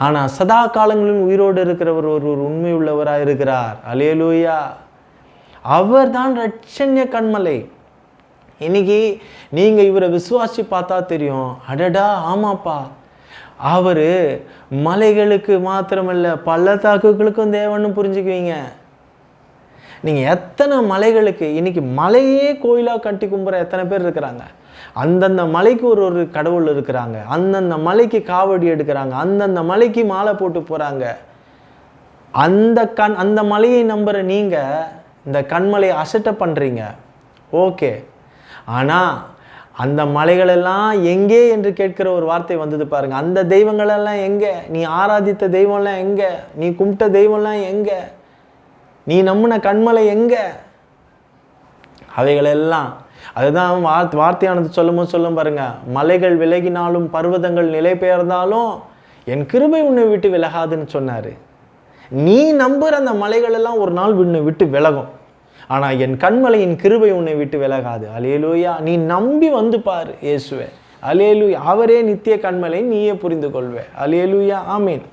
Speaker 1: ஆனால் சதா காலங்களிலும் உயிரோடு இருக்கிறவர் ஒரு உண்மை உள்ளவராக இருக்கிறார். அல்லேலூயா. அவர் தான் இரட்சண்ய கண்மலை. இன்னைக்கு நீங்கள் இவரை விசுவாசி பார்த்தா தெரியும், அடடா ஆமாப்பா, அவர் மலைகளுக்கு மாத்திரமல்ல பள்ளத்தாக்குகளுக்கும் தேவன்னு புரிஞ்சுக்குவீங்க. நீங்கள் எத்தனை மலைகளுக்கு இன்னைக்கு மலையே கோயிலாக கட்டி கும்புற எத்தனை பேர் இருக்கிறாங்க. அந்தந்த மலைக்கு ஒரு கடவுள் இருக்கிறாங்க, அந்தந்த மலைக்கு காவடி எடுக்கிறாங்க, அந்தந்த மலைக்கு மாலை போட்டு போகிறாங்க. அந்த மலையை நம்புகிற நீங்கள் இந்த கண்மலையை அசட்டை பண்ணுறீங்க, ஓகே. ஆனால் அந்த மலைகளெல்லாம் எங்கே என்று கேட்கிற ஒரு வார்த்தை வந்தது பாருங்கள். அந்த தெய்வங்களெல்லாம் எங்கே? நீ ஆராதித்த தெய்வம்லாம் எங்கே? நீ கும்பிட்ட தெய்வம்லாம் எங்கே? நீ நம்பின கண்மலை எங்கே? அவைகளெல்லாம் அதுதான் வார்த்தையானது சொல்லும் பாருங்க. மலைகள் விலகினாலும் பர்வதங்கள் நிலை பெயர்ந்தாலும் என் கிருபை உன்னை விட்டு விலகாதுன்னு சொன்னார். நீ நம்புகிற அந்த மலைகள் எல்லாம் ஒரு நாள் உன்னை விட்டு விலகும், ஆனால் என் கண்மலையின் கிருபை உன்னை விட்டு விலகாது. அல்லேலூயா. நீ நம்பி வந்து பாரு இயேசுவே. அல்லேலூயா. அவரே நித்திய கண்மலை, நீயே புரிந்து கொள்வே. அல்லேலூயா. ஆமீன்.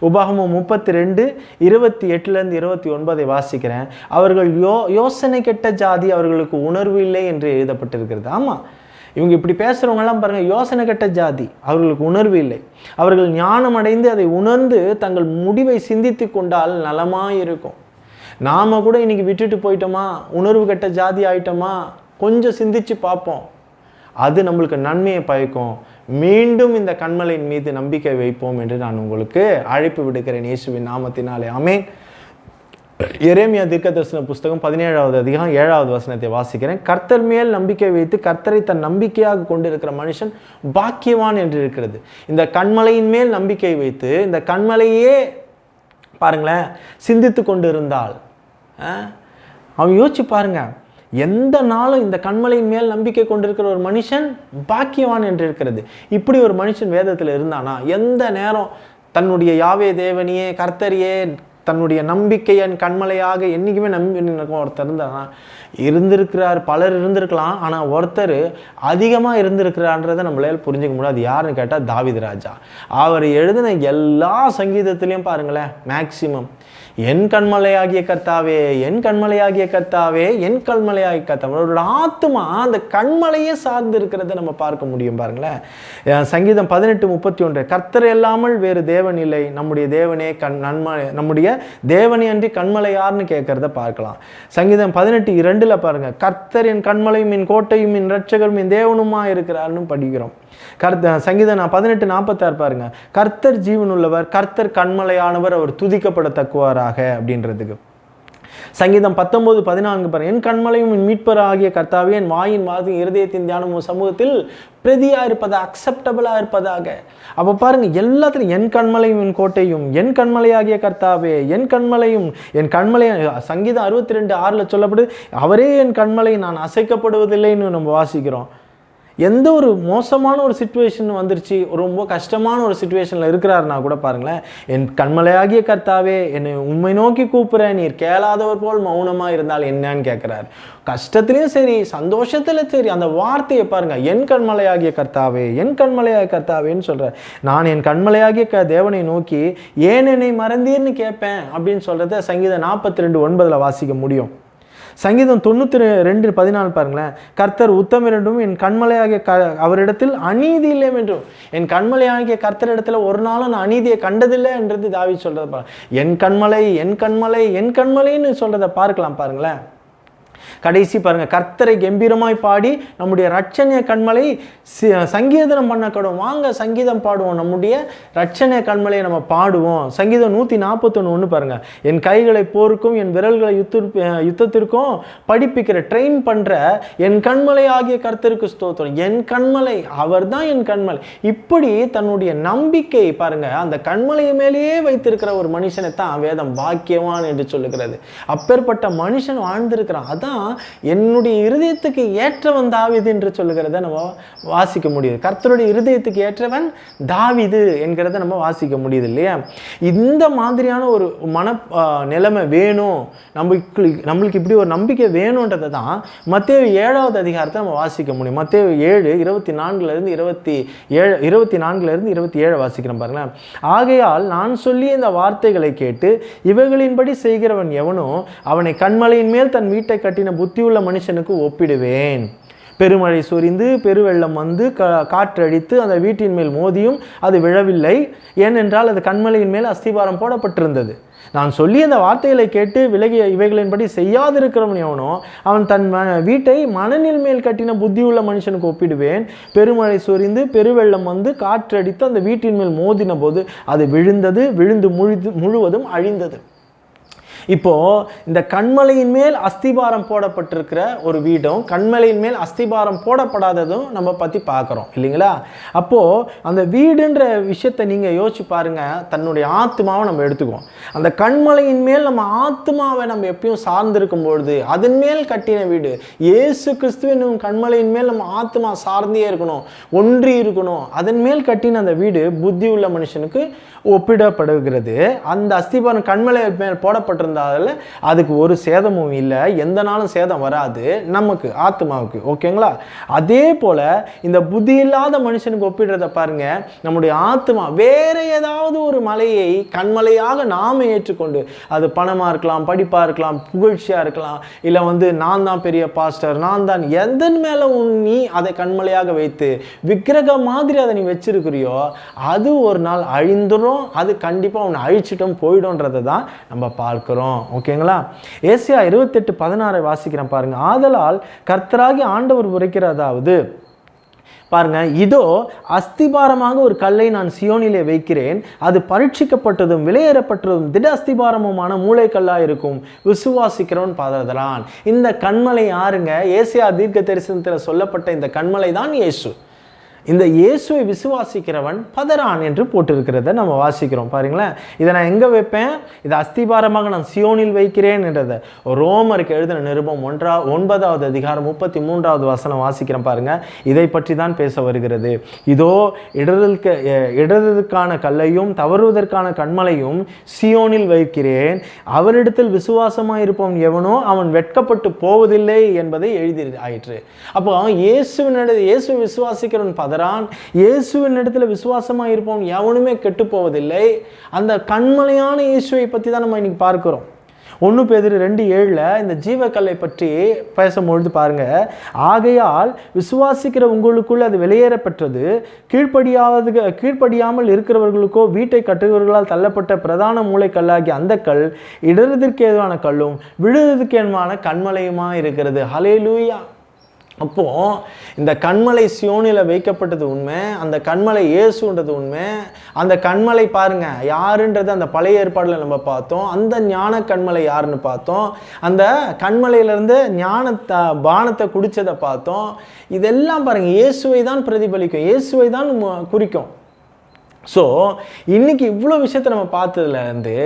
Speaker 1: உபாகமம் 32:28-29 வாசிக்கிறேன். அவர்கள் யோசனை கெட்ட ஜாதி, அவர்களுக்கு உணர்வு இல்லை என்று எழுதப்பட்டிருக்கிறது. ஆமாம், இவங்க இப்படி பேசுகிறவங்கெல்லாம் பாருங்கள், யோசனை கெட்ட ஜாதி, அவர்களுக்கு உணர்வு இல்லை. அவர்கள் ஞானம் அடைந்து அதை உணர்ந்து தங்கள் முடிவை சிந்தித்து கொண்டால் நலமாக இருக்கும். நாம் கூட இன்னைக்கு விட்டுட்டு போயிட்டோமா, உணர்வு கெட்ட ஜாதி ஆயிட்டோமா, கொஞ்சம் சிந்திச்சு பார்ப்போம். அது நம்மளுக்கு நன்மையை பயக்கும். மீண்டும் இந்த கண்மலையின் மீது நம்பிக்கை வைப்போம் என்று நான் உங்களுக்கு அழைப்பு விடுக்கிறேன் இயேசுவின் நாமத்தினாலே. ஆமென். எரேமியா தீர்க்கதரிசன புஸ்தகம் 17வது அதிகாரம் 7வது வசனத்தை வாசிக்கிறேன். கர்த்தர் மேல் நம்பிக்கை வைத்து கர்த்தரை தன் நம்பிக்கையாக கொண்டிருக்கிற மனுஷன் பாக்கியவான் என்று இருக்கிறது. இந்த கண்மலையின் மேல் நம்பிக்கை வைத்து இந்த கண்மலையே பாருங்களேன் சிந்தித்து கொண்டு இருந்தால், அவன் யோசிச்சு பாருங்க, எந்த நாளும் இந்த கண்மலையின் மேல் நம்பிக்கை கொண்டிருக்கிற ஒரு மனுஷன் பாக்கியவான் என்று இருக்கிறது. இப்படி ஒரு மனுஷன் வேதத்தில் இருந்தானா, எந்த நேரம் தன்னுடைய யாவே தேவனையே கர்த்தரையே தன்னுடைய நம்பிக்கையின் கண்மலையாக என்றைக்குமே நம்பி ஒருத்தர் இருந்தானா, இருந்திருக்கிறார், பலர் இருந்திருக்கலாம். ஆனால் ஒருத்தர் அதிகமாக இருந்திருக்கிறான்றதை நம்மளால் புரிஞ்சிக்க முடியாது. யாருன்னு கேட்டால் தாவீது ராஜா. அவர் எழுதின எல்லா சங்கீதத்திலையும் பாருங்களேன், மேக்சிமம் என் கண்மலையாகிய கர்த்தாவே, என் கண்மலையாகிய கர்த்தாவே, என் கண்மலையாகிய கர்த்தாவே. அவரோட ஆத்மா அந்த கண்மலையே சார்ந்து இருக்கிறத நம்ம பார்க்க முடியும். பாருங்களேன், சங்கீதம் 18:31, கர்த்தர் இல்லாமல் வேறு தேவன் இல்லை, நம்முடைய தேவனே நம்முடைய தேவனே அன்றி கண்மலையார்னு கேட்கறத பார்க்கலாம். சங்கீதம் 18:2 பாருங்க, கர்த்தர் என் கண்மலையும் என் கோட்டையும் என் இரட்சகரும் என் தேவனுமா இருக்கிறார்னு படிக்கிறோம். சங்கீதம் 18:46 பாருங்க, கர்த்தர் ஜீவனுள்ளவர், கர்த்தர் கண்மலையானவர், அவர் துதிக்கப்படத்தக்குவாராக அப்படின்றதுக்கு. சங்கீதம் 19:14 பாருங்க, என் கண்மலையும் என் மீட்பர் ஆகிய கர்த்தாவே, என் வாயின் வார்த்தையும் இருதயத்தின் தியானமும் சமூகத்தில் பிரதியா இருப்பதா, அக்செப்டபிளா இருப்பதாக. அப்ப பாருங்க, எல்லாத்திலும் என் கண்மலையும் என் கோட்டையும், என் கண்மலையாகிய கர்த்தாவே, என் கண்மலையும் என் கண்மலை. சங்கீதம் 62:6 சொல்லப்படுது, அவரே என் கண்மலை, நான் அசைக்கப்படுவதில்லைன்னு நம்ம வாசிக்கிறோம். எந்த ஒரு மோசமான ஒரு சிச்சுவேஷன் வந்துருச்சு, ரொம்ப கஷ்டமான ஒரு சிச்சுவேஷனில் இருக்கிறாருன்னா கூட பாருங்களேன், என் கண்மலையாகிய கர்த்தாவே, என்னை உண்மை நோக்கி கூப்பிட்றேன், நீர் கேளாதவர் போல் மௌனமாக இருந்தால் என்னன்னு கேட்குறாரு. கஷ்டத்துலேயும் சரி சந்தோஷத்துலையும் சரி அந்த வார்த்தையை பாருங்கள், என் கண்மலையாகிய கர்த்தாவே, என் கண்மலையாகிய கர்த்தாவேன்னு சொல்கிறேன். நான் என் கண்மலையாகிய தேவனை நோக்கி ஏன் என்னை மறந்தீர்னு கேட்பேன் அப்படின்னு சொல்கிறத சங்கீதம் 42:9 வாசிக்க முடியும். சங்கீதம் 92:14 பாருங்களேன், கர்த்தர் உத்தமரென்றும் என் கண்மலையாகிய அவரிடத்தில் அநீதி இல்லை என்றும். என் கண்மலையாகிய கர்த்தரிடத்துல ஒரு நாளும் நான் அநீதியை கண்டதில்லை என்றது தாவீது சொல்றத பாருங்க. என் கண்மலை, என் கண்மலை, என் கண்மலைன்னு சொல்றதை பார்க்கலாம் பாருங்களேன். கடைசி பாருங்க, கர்த்தரை கம்பீரமாய் பாடி நம்முடைய ரட்சணிய கண்மலை சங்கீதனம் பண்ணக்கூடும். வாங்க சங்கீதம் பாடுவோம், நம்முடைய ரட்சணிய கண்மலையை நம்ம பாடுவோம். சங்கீதம் 141 பாருங்க, என் கைகளை போருக்கும் என் விரல்களை யுத்தத்திற்கும் படிப்பிக்கிற ட்ரெயின் பண்ற என் கண்மலை ஆகிய கர்த்தருக்கு ஸ்தோத்திரம். என் கண்மலை, அவர் தான் என் கண்மலை. இப்படி தன்னுடைய நம்பிக்கை பாருங்க, அந்த கண்மலை மேலேயே வைத்திருக்கிற ஒரு மனுஷனை தான் வேதம் பாக்கியவான் என்று சொல்லுகிறது. அப்பேற்பட்ட மனுஷன் வாழ்ந்திருக்கிறான். அதான் என்னுடைய இருதயத்துக்கு ஏற்றவன் தாவீது என்று சொல்லுகிறத நம்ம வாசிக்க முடியுது. கர்த்தருடைய இருதயத்துக்கு ஏற்றவன் தாவீது என்கிறத நம்ம வாசிக்க முடியுது இல்லையா? இந்த மாதிரியான ஒரு நிலைமை வேணும், நம்மளுக்கு இப்படி ஒரு நம்பிக்கை வேணுன்றதை தான் மத்தேயு 7வது அதிகாரத்தை நம்ம வாசிக்க முடியும். மத்தேயு 7:24 27 வாசிக்கிறோம் பாருங்களேன். ஆகையால் நான் சொல்லிய இந்த வார்த்தைகளை கேட்டு இவைகளின்படி செய்கிறவன் எவனோ அவனை கண்மலையின் மேல் தன் வீட்டை கட்டின புத்தியுள்ள மனுஷனுக்கு ஒப்பிடுவேன். பெருமழை சொரிந்து பெருவெள்ளம் வந்து காற்றடித்து அந்த வீட்டின் மேல் மோதியும் அது விழவில்லை, ஏனென்றால் அது கண்மலையின் மேல் அஸ்திபாரம் போடப்பட்டிருந்தது. நான் சொல்லி அந்த வார்த்தைகளை கேட்டு விலகிய இவைகளின்படி செய்யாதிருக்கிறவன் எவனோ அவன் தன் வீட்டை மணலின் மேல் கட்டின புத்தியுள்ள மனுஷனுக்கு ஒப்பிடுவேன். பெருமழை சொரிந்து பெருவெள்ளம் வந்து காற்றடித்து அந்த வீட்டின் மேல் மோதின போது அது விழுந்து முழுவதும் அழிந்தது. இப்போ இந்த கண்மலையின் மேல் அஸ்திபாரம் போடப்பட்டிருக்கிற ஒரு வீடும் கண்மலையின் மேல் அஸ்திபாரம் போடப்படாததும் நம்ம பற்றி பார்க்குறோம் இல்லைங்களா? அப்போது அந்த வீடுன்ற விஷயத்தை நீங்கள் யோசிச்சு பாருங்கள். தன்னுடைய ஆத்மாவை நம்ம எடுத்துக்குவோம். அந்த கண்மலையின் மேல் நம்ம ஆத்மாவை நம்ம எப்பயும் சார்ந்திருக்கும் பொழுது அதன் மேல் கட்டின வீடு இயேசு கிறிஸ்துவின் கண்மலையின் மேல் நம்ம ஆத்மா சார்ந்தே இருக்கணும், ஒன்றி இருக்கணும். அதன் மேல் கட்டின அந்த வீடு புத்தி உள்ள மனுஷனுக்கு ஒப்பிடப்படுகிறது. அந்த அஸ்திபாரம் கண்மலை மேல் போடப்பட்டிருந்தால் அதுக்கு ஒரு சேதமும் இல்லை, எந்த நாளும் சேதம் வராது நமக்கு ஆத்மாவுக்கு. ஓகேங்களா? அதே போல இந்த புத்தி இல்லாத மனுஷனுக்கு ஒப்பிடுறத பாருங்க. நம்முடைய ஆத்மா வேற ஏதாவது ஒரு மலையை கண்மலையாக நாம ஏற்றுக்கொண்டு, அது பணமா இருக்கலாம், படிப்பா இருக்கலாம், புகழ்ச்சியா இருக்கலாம், இல்லை நான் தான் பெரிய பாஸ்டர், நான் தான், எதன் மேல நீ அதை கண்மலையாக வைத்து விக்கிரகம் மாதிரி அதை நீ வச்சிருக்கிறியோ அது ஒரு நாள் அழிந்துரும். அது கண்டிப்பாக அவனை அழிச்சிட்டும் போயிடும்ன்றதை தான் நம்ம பார்க்கிறோம். ஓகேங்களா? ஏசாயா 28:16 வாசிக்கிறேன் பாருங்க. ஆதலால் கர்த்தராகி ஆண்டவர் உரைக்கிறதாவது பாருங்க, இதோ அஸ்திபாரமாக ஒரு கல்லை நான் சியோனிலே வைக்கிறேன், அது பரீட்சிக்கப்பட்டதும் விலையேறப்பட்டதும் திட அஸ்திபாரமுமான மூளைக்கல்லா இருக்கும், விசுவாசிக்கிறவன் பாதறான். இந்த கண்மலை யாருங்க? ஏசாயா தீர்க்க தரிசனத்தில் சொல்லப்பட்ட இந்த கண்மலை தான் இயேசு. இந்த இயேசுவை விசுவாசிக்கிறவன் பதறான் என்று போட்டிருக்கிறத நம்ம வாசிக்கிறோம் பாருங்களேன். இதை நான் எங்கே வைப்பேன்? இதை அஸ்திபாரமாக நான் சியோனில் வைக்கிறேன் என்றதை ரோமருக்கு எழுதின நிருபம் 9வது அதிகாரம் 33வது வசனம் வாசிக்கிறேன் பாருங்க. இதை பற்றி தான் பேச வருகிறது. இதோ இடறதுக்கான கல்லையும் தவறுவதற்கான கண்மலையும் சியோனில் வைக்கிறேன், அவரிடத்தில் விசுவாசமாக இருப்பவன் எவனோ அவன் வெட்கப்பட்டு போவதில்லை என்பதை எழுதி ஆயிற்று. அப்போ இயேசு விசுவாசிக்கிறவன் இயேசுவின் இடத்துல விசுவாசமா இருப்போம், எவனுமே கெட்டு போவதில்லை. அந்த கண்மலையான இயேசுவை பற்றி தான் நம்ம இன்னைக்கு பார்க்கிறோம். 1 பேதுரு 2:7 இந்த ஜீவக்கல்லை பற்றி பேசும்பொழுது பாருங்க, ஆகையால் விசுவாசிக்கிற உங்களுக்குள்ள அது வெளியேறப்பட்டது, கீழ்ப்படியாமல் இருக்கிறவர்களுக்கோ வீட்டை கட்டுகிறவர்களால் தள்ளப்பட்ட பிரதான மூளைக்கல்லாகிய அந்த கல் இடறதற்கு ஏதுவான கல்லும் விழுவதற்கு ஏதுவான கண்மலையுமா இருக்கிறது. ஹல்லேலூயா! அப்போ இந்த கண்மலை சியோனில் வைக்கப்பட்டது உண்மை, அந்த கண்மலை இயேசுன்றது உண்மை. அந்த கண்மலை பாருங்க யாருன்றது அந்த பழைய ஏற்பாடுல நம்ம பார்த்தோம். அந்த ஞான கண்மலை யாருன்னு பார்த்தோம். அந்த கண்மலையிலேருந்து பானத்தை குடிச்சதை பார்த்தோம். இதெல்லாம் பாருங்க இயேசுவை தான் பிரதிபலிக்கும், இயேசுவை தான் குறிக்கும். ஸோ இன்னைக்கு இவ்வளோ விஷயத்தை நம்ம பார்த்ததுலேருந்து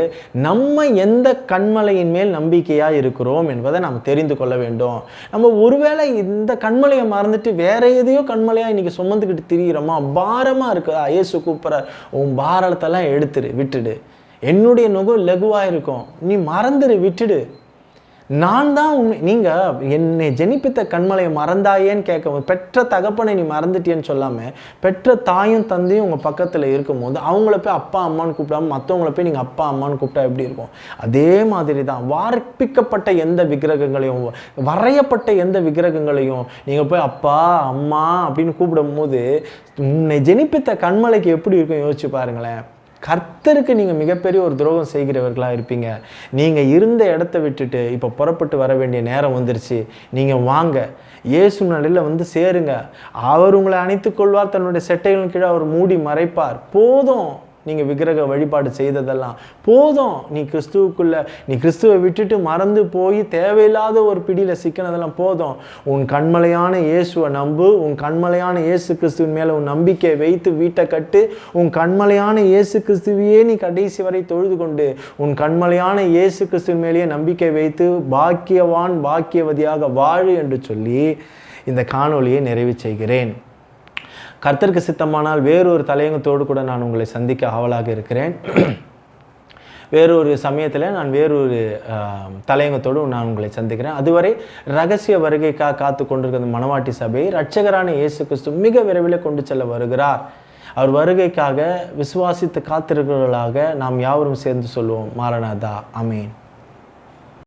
Speaker 1: நம்ம எந்த கண்மலையின் மேல் நம்பிக்கையாக இருக்கிறோம் என்பதை நம்ம தெரிந்து கொள்ள வேண்டும். நம்ம ஒருவேளை இந்த கண்மலையை மறந்துட்டு வேற எதையோ கண்மலையாக இன்னைக்கு சுமந்துக்கிட்டு திரிகிறோமா? பாரமாக இருக்குதா? இயேசு கூப்பிட்ற உன் பாரத்தெல்லாம் விட்டுடு, என்னுடைய நுகம் லகுவாக இருக்கும், நீ மறந்துடு, விட்டுடு. நான் தான் நீங்கள் என்னை ஜெனிப்பித்த கண்மலையை மறந்தாயேன்னு கேட்க, பெற்ற தகப்பனை நீ மறந்துட்டியன்னு சொல்லாமல் பெற்ற தாயும் தந்தையும் உங்கள் பக்கத்தில் இருக்கும்போது அவங்கள போய் அப்பா அம்மான்னு கூப்பிடாம மற்றவங்கள போய் நீங்கள் அப்பா அம்மான்னு கூப்பிட்டா எப்படி இருக்கும்? அதே மாதிரி தான் வார்ப்பிக்கப்பட்ட எந்த விக்கிரகங்களையும் வரையப்பட்ட எந்த விக்கிரகங்களையும் நீங்கள் போய் அப்பா அம்மா அப்படின்னு கூப்பிடும் போது உன்னை ஜெனிப்பித்த கண்மலைக்கு எப்படி இருக்கும் யோசிச்சு பாருங்களேன். கர்த்தருக்கு நீங்கள் மிகப்பெரிய ஒரு துரோகம் செய்கிறவர்களாக இருப்பீங்க. நீங்கள் இருந்த இடத்த விட்டுட்டு இப்போ புறப்பட்டு வர வேண்டிய நேரம் வந்துருச்சு. நீங்கள் வாங்க, இயேசு நிலையில் வந்து சேருங்க. அவர் உங்களை அணைத்துக் கொள்வார், தன்னுடைய செட்டைகளின் கீழே அவர் மூடி மறைப்பார். போதும் நீங்கள் விக்கிரக வழிபாடு செய்ததெல்லாம் போதும். நீ கிறிஸ்துவை விட்டுட்டு மறந்து போய் தேவையில்லாத ஒரு பிடியில் சிக்கினதெல்லாம் போதும். உன் கண்மலையான இயேசுவை நம்பு. உன் கண்மலையான இயேசு கிறிஸ்துவின் மேலே உன் நம்பிக்கை வைத்து வீட்டை கட்டு. உன் கண்மலையான இயேசு கிறிஸ்துவையே நீ கடைசி வரை தொழுது கொண்டு உன் கண்மலையான இயேசு கிறிஸ்துவின் மேலேயே நம்பிக்கை வைத்து பாக்கியவான் பாக்கியவதியாக வாழு என்று சொல்லி இந்த காணொளியை நிறைவு செய்கிறேன். கர்த்தருக்கு சித்தமானால் வேறொரு தலையங்கத்தோடு கூட நான் உங்களை சந்திக்க ஆவலாக இருக்கிறேன். வேறொரு சமயத்தில் நான் வேறொரு தலையங்கத்தோடு நான் உங்களை சந்திக்கிறேன். அதுவரை ரகசிய வருகைக்காக காத்து கொண்டிருக்கிற மணவாட்டி சபையை இரட்சகரான இயேசு கிறிஸ்து மிக விரைவில் கொண்டு செல்ல வருகிறார். அவர் வருகைக்காக விசுவாசித்து காத்திருக்கிறவர்களாக நாம் யாவரும் சேர்ந்து சொல்லுவோம், மாரநாதா, ஆமென்.